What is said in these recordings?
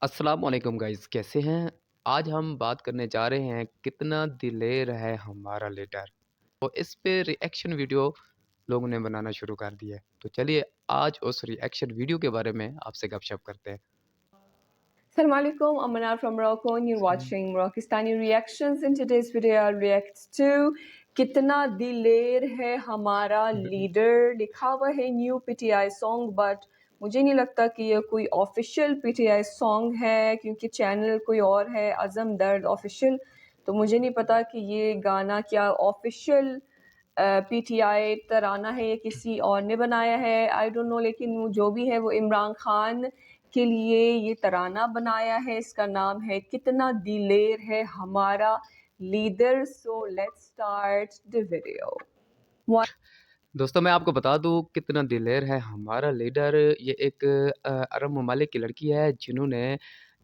अस्सलाम वालेकुम गाइस, कैसे हैं? आज हम बात करने जा रहे हैं कितना दिलेर है हमारा लीडर। तो इस पे रिएक्शन वीडियो लोगों ने बनाना शुरू कर दिया है। तो चलिए आज उस रिएक्शन वीडियो के बारे में आपसे गपशप करते हैं। Assalamu alaikum, I'm Manar from Morocco and you're watching Moroccistani Reactions. In today's video, I'll react to कितना दिलेर है हमारा लीडर लिखा हुआ है न्यू पीटीआई सॉन्ग बट मुझे नहीं लगता कि ये कोई ऑफिशियल पीटीआई सॉन्ग है क्योंकि चैनल कोई और है अज़म दर्द ऑफिशियल। तो मुझे नहीं पता कि ये गाना क्या ऑफिशियल पीटीआई तराना है या किसी और ने बनाया है, आई डोंट नो। लेकिन वो जो भी है वो इमरान खान के लिए ये तराना बनाया है। इसका नाम है कितना दिलेर है हमारा leader. So let's start the video. दोस्तों मैं आपको बता दूँ कितना दिलेर है हमारा लीडर। ये एक अरब ममालिक की लड़की है जिन्होंने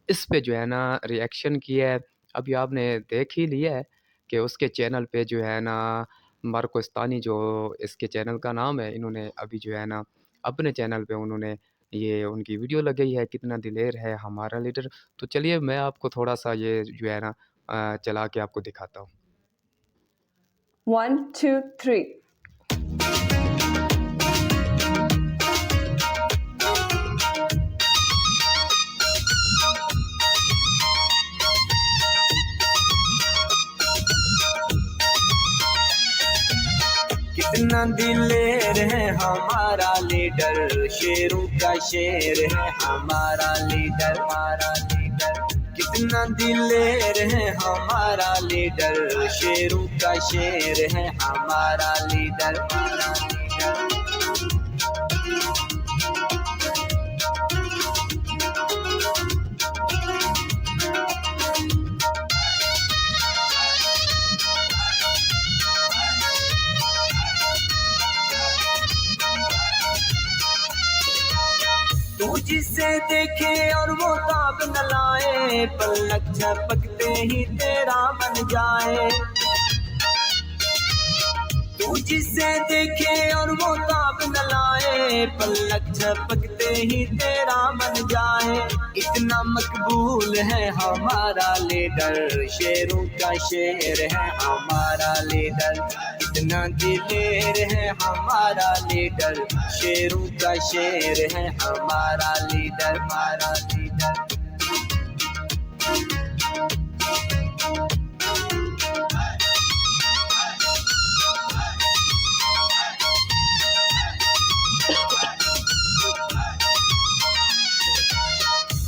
इस पे जो है ना रिएक्शन किया है। अभी आपने देख ही लिया है कि उसके चैनल पे जो है ना मार्कोस्तानी जो इसके चैनल का नाम है, इन्होंने अभी जो है ना अपने चैनल पे उन्होंने ये उनकी वीडियो लगाई है कितना दिलेर है हमारा लीडर। तो चलिए मैं आपको थोड़ा-सा ये जो है ना चला के आपको दिखाता हूँ। 1 2 3 कितना दिलेर है हमारा लीडर, शेरों का शेर है हमारा लीडर, हमारा लीडर। कितना दिलेर है हमारा लीडर, शेरों का शेर है हमारा लीडर, हमारा लीडर। तू जिसे देखे और वो ताब न लाए, पलक झपकते ही तेरा बन जाए। तू जिसे देखे और वो ताब न लाए, पलक झपकते ही तेरा बन जाए। इतना मकबूल है हमारा लीडर, शेरों का शेर है हमारा लीडर। इतना दिलेर है हमारा लीडर, शेरों का शेर है हमारा लीडर, हमारा लीडर।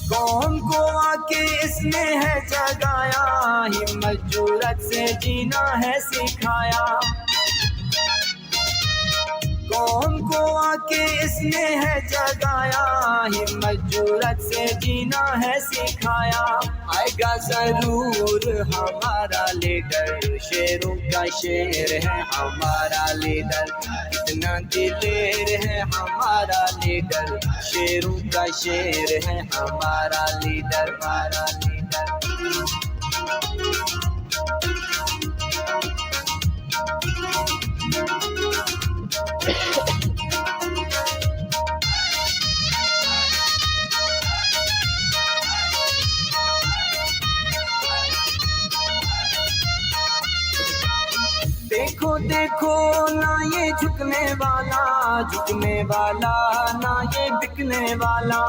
कौम को आके इसने है जगाया, हिम्मत जुर्रत से जीना है सिखाया। कौम को आके इसने है जगाया, हिम्मत जुर्रत से जीना है सिखाया। आएगा जरूर हमारा लीडर, शेरों का शेर है हमारा लीडर। कितना दिलेर है हमारा लीडर, शेरों का शेर है हमारा लीडर, हमारा लीडर। देखो देखो ना ये झुकने वाला, झुकने वाला ना ये बिकने वाला।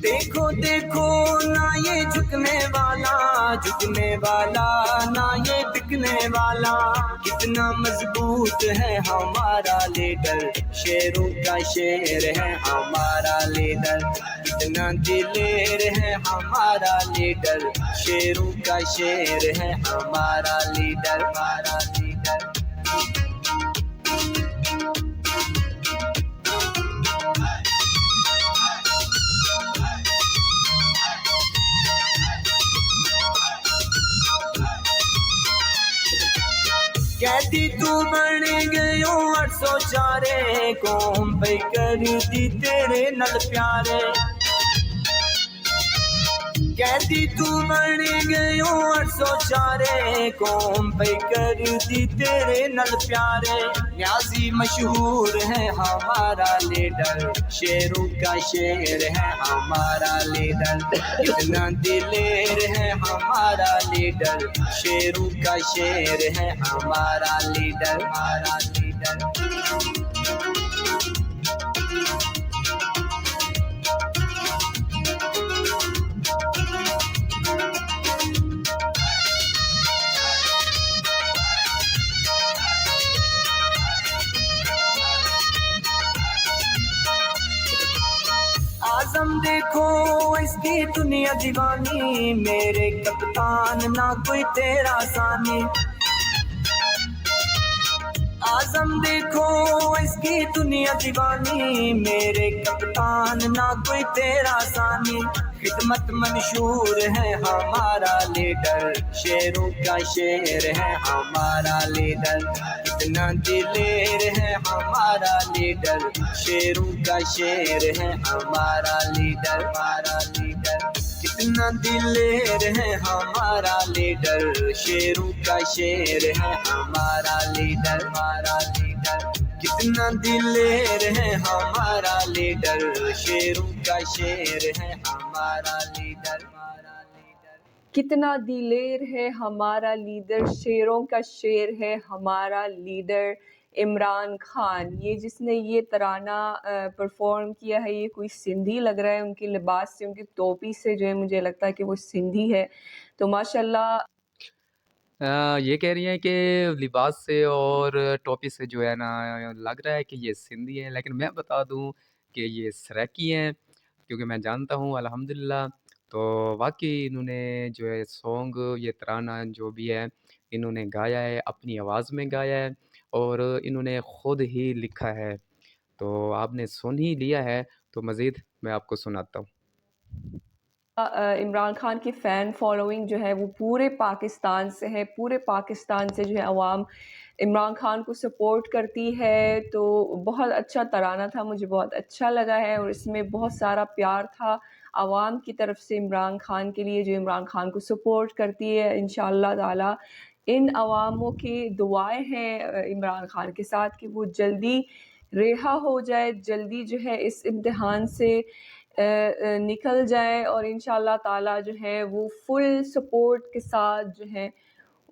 देखो देखो ना ये झुकने वाला, झुकने वाला ना ये बिकने वाला। कितना मजबूत है हमारा लीडर, शेरों का शेर है हमारा लीडर। कितना दिलेर है हमारा लीडर, शेरों का शेर है हमारा लीडर, हमारा लीडर। कैदी तू बन गयो 804, कौम पे कर दी तेरे नल प्यारे। कैदी तू बन गयो अरसो चारे कौम पे कर दी तेरे नल प्यारे न्याजी मशहूर है हमारा लीडर शेरों का शेर है हमारा लीडर कितना दिलेर है हमारा लीडर शेरों का शेर है हमारा लीडर आजम देखो इसकी दुनिया दीवानी मेरे कप्तान ना कोई तेरा सानी आजम देखो इसकी दुनिया दीवानी मेरे कप्तान ना कोई तेरा सानी खिदमत मंशूर है हमारा लीडर शेरों का शेर है हमारा लीडर कितना दिलेर है हमारा लीडर शेरों का शेर है हमारा लीडर कितना दिलेर है हमारा लीडर शेरों का शेर है हमारा लीडर कितना दिलेर है हमारा लीडर शेरों का शेर है हमारा लीडर कितना दिलेर है हमारा लीडर शेरों का शेर है हमारा लीडर इमरान खान। ये जिसने ये तराना परफॉर्म किया है ये कोई सिंधी लग रहा है, उनके लिबास से उनकी टोपी से जो है मुझे लगता है कि वो सिंधी है। तो माशाल्लाह ये कह रही हैं कि लिबास से और टोपी से जो है ना लग रहा है कि ये सिंधी हैं, लेकिन मैं बता दूं कि ये सराइकी हैं क्योंकि मैं जानता हूँ अल्हम्दुलिल्लाह। तो वाकई इन्होंने जो है सॉन्ग ये तराना जो भी है इन्होंने गाया है, अपनी आवाज़ में गाया है और इन्होंने ख़ुद ही लिखा है। तो आपने सुन ही लिया है, तो मज़ीद मैं आपको सुनाता हूँ। इमरान खान की फ़ैन फॉलोइंग जो है वो पूरे पाकिस्तान से है, पूरे पाकिस्तान से जो है अवाम इमरान खान को सपोर्ट करती है। तो बहुत अच्छा तराना था, मुझे बहुत अच्छा लगा है और इसमें बहुत सारा प्यार था अवाम की तरफ से इमरान खान के लिए जो इमरान खान को सपोर्ट करती है। इंशाअल्लाह ताला इन अवामों की दुआएं हैं इमरान खान के साथ कि वो जल्दी रिहा हो जाए, जल्दी जो है इस इम्तिहान से निकल जाए और इंशाअल्लाह ताला जो है वो फुल सपोर्ट के साथ जो है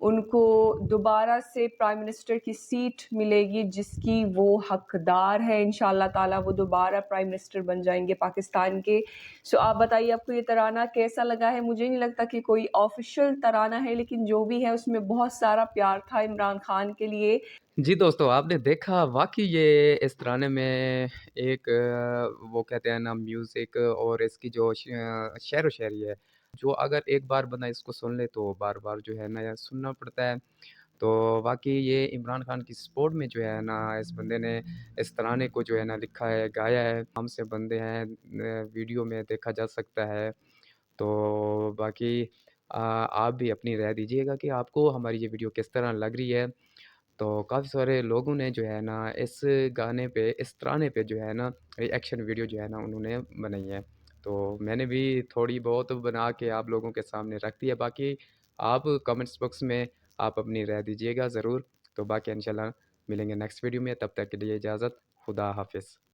उनको दोबारा से प्राइम मिनिस्टर की सीट मिलेगी जिसकी वो हकदार है। इंशाअल्लाह ताला वो दोबारा प्राइम मिनिस्टर बन जाएंगे पाकिस्तान के। सो आप बताइए आपको ये तराना कैसा लगा है? मुझे नहीं लगता कि कोई ऑफिशियल तराना है, लेकिन जो भी है उसमें बहुत सारा प्यार था इमरान खान के लिए। जी दोस्तों, आपने देखा वाक़ई ये इस तराने में एक वो कहते हैं ना म्यूज़िक और इसकी जो शेरो शायरी है, जो अगर एक बार बंदा इसको सुन ले तो बार-बार जो है ना या सुनना पड़ता है। तो वाक़ई ये इमरान खान की सपोर्ट में जो है ना इस बंदे ने इस तराने को जो है ना लिखा है, गाया है। हम से बंदे हैं वीडियो में देखा जा सकता है। तो बाकी आप भी अपनी राय दीजिएगा कि आपको हमारी ये वीडियो किस तरह लग रही है। तो काफ़ी सारे लोगों ने जो है ना इस गाने पे, इस तराने पे जो है ना रिएक्शन वीडियो जो है ना उन्होंने बनाई है। तो मैंने भी थोड़ी बहुत बना के आप लोगों के सामने रख दी है। बाकी आप कमेंट्स बॉक्स में आप अपनी राय दीजिएगा ज़रूर। तो बाकी इंशाल्लाह मिलेंगे नेक्स्ट वीडियो में, तब तक के लिए इजाज़त। खुदा हाफ़िज़।